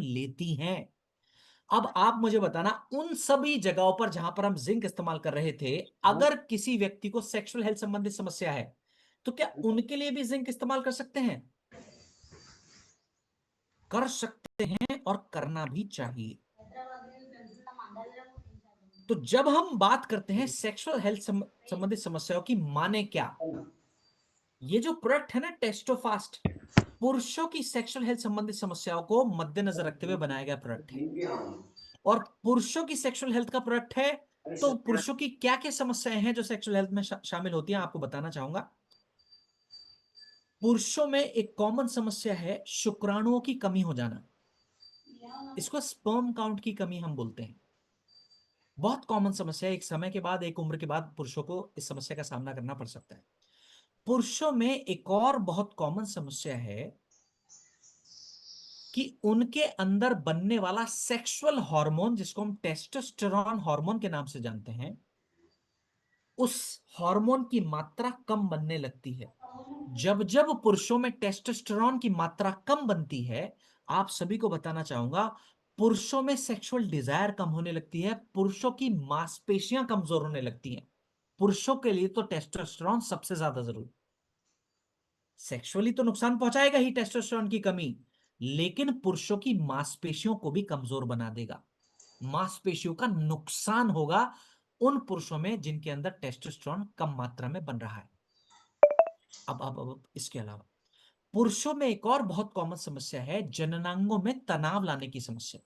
लेती हैं। अब आप मुझे बताना, उन सभी जगहों पर जहां पर हम जिंक इस्तेमाल कर रहे थे, हाँ, अगर किसी व्यक्ति को सेक्सुअल हेल्थ संबंधित समस्या है, तो क्या उनके लिए भी जिंक इस्तेमाल कर सकते हैं? कर सकते हैं, और करना भी चाहिए। तो जब हम बात करते हैं सेक्सुअल हेल्थ संबंधित समस्याओं की, माने क्या? ये जो प्रोडक्ट है ना टेस्टोफास्ट, पुरुषों की सेक्सुअल हेल्थ संबंधित समस्याओं को मद्देनजर रखते हुए बनाया गया प्रोडक्ट है। और पुरुषों की सेक्सुअल हेल्थ का प्रोडक्ट है, तो पुरुषों की क्या क्या समस्याएं हैं जो सेक्सुअल हेल्थ में शामिल होती हैं, आपको बताना चाहूंगा। पुरुषों में एक कॉमन समस्या है शुक्राणुओं की कमी हो जाना। इसको स्पर्म काउंट की कमी हम बोलते हैं। बहुत कॉमन समस्या है, एक समय के बाद, एक उम्र के बाद पुरुषों को इस समस्या का सामना करना पड़ सकता है। पुरुषों में एक और बहुत कॉमन समस्या है कि उनके अंदर बनने वाला सेक्सुअल हार्मोन, जिसको हम टेस्टोस्टेरॉन हार्मोन के नाम से जानते हैं, उस हार्मोन की मात्रा कम बनने लगती है। जब जब पुरुषों में टेस्टोस्टेरॉन की मात्रा कम बनती है, आप सभी को बताना चाहूंगा, पुरुषों में सेक्सुअल डिजायर कम होने लगती है, पुरुषों की मांसपेशियां कमजोर होने लगती हैं। पुरुषों के लिए तो टेस्टोस्टेरॉन सबसे ज्यादा जरूरी। सेक्सुअली तो नुकसान पहुंचाएगा ही टेस्टोस्टेरॉन की कमी, लेकिन पुरुषों की मांसपेशियों को भी कमजोर बना देगा। मांसपेशियों का नुकसान होगा उन पुरुषों में जिनके अंदर टेस्टोस्टेरॉन कम मात्रा में बन रहा है। अब इसके अलावा पुरुषों में एक और बहुत कॉमन समस्या है जननांगों में तनाव लाने की समस्या।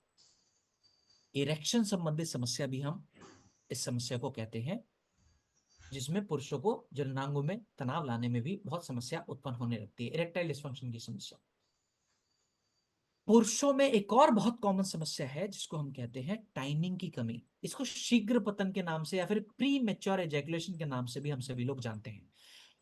इरेक्शन संबंधित समस्या भी हम इस समस्या को कहते हैं, जिसमें पुरुषों को जननांगों में तनाव लाने में भी बहुत समस्या उत्पन्न होने लगती है, इरेक्टाइल डिसफंक्शन की समस्या। पुरुषों में एक और बहुत कॉमन समस्या है जिसको हम कहते हैं टाइमिंग की कमी। इसको शीघ्र पतन के नाम से या फिर प्री मेच्योर एजैकुलेशन के नाम से भी हम सभी लोग जानते हैं।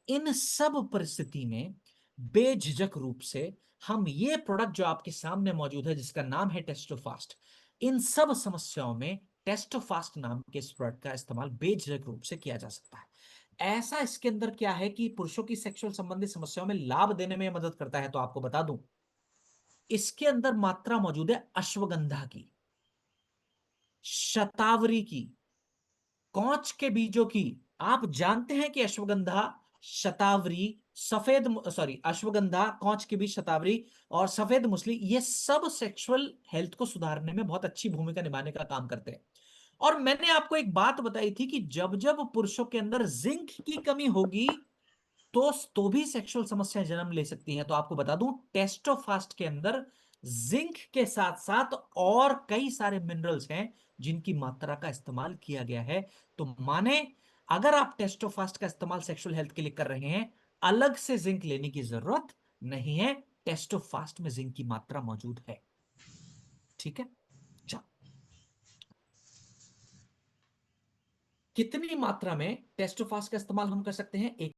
इन सब परिस्थिति में बेझिझक रूप से हम ये प्रोडक्ट जो आपके सामने मौजूद है, जिसका नाम है टेस्टोफास्ट, इन सब समस्याओं में टेस्टोफास्ट नाम के इस प्रोडक्ट का इस्तेमाल बेझिझक रूप से किया जा सकता है। ऐसा इसके अंदर क्या है कि पुरुषों की सेक्सुअल संबंधित समस्याओं में लाभ देने में मदद करता है, तो आपको बता दूं, इसके अंदर मात्रा मौजूद है अश्वगंधा की, शतावरी की, कौच के बीजों की। आप जानते हैं कि अश्वगंधा, शतावरी, अश्वगंधा, कौच के बीज, शतावरी और सफेद मुसली, ये सब सेक्सुअल हेल्थ को सुधारने में बहुत अच्छी भूमिका निभाने का काम करते हैं। और मैंने आपको एक बात बताई थी कि जब जब पुरुषों के अंदर जिंक की कमी होगी, तो भी सेक्सुअल समस्याएं जन्म ले सकती हैं। तो आपको बता दूं, टेस्टोफास्ट के अंदर जिंक के साथ साथ और कई सारे मिनरल्स हैं जिनकी मात्रा का इस्तेमाल किया गया है। तो माने, अगर आप टेस्टोफास्ट का इस्तेमाल सेक्सुअल हेल्थ के लिए कर रहे हैं, अलग से जिंक लेने की जरूरत नहीं है, टेस्टोफास्ट में जिंक की मात्रा मौजूद है। ठीक है। चलो, कितनी मात्रा में टेस्टोफास्ट का इस्तेमाल हम कर सकते हैं? एक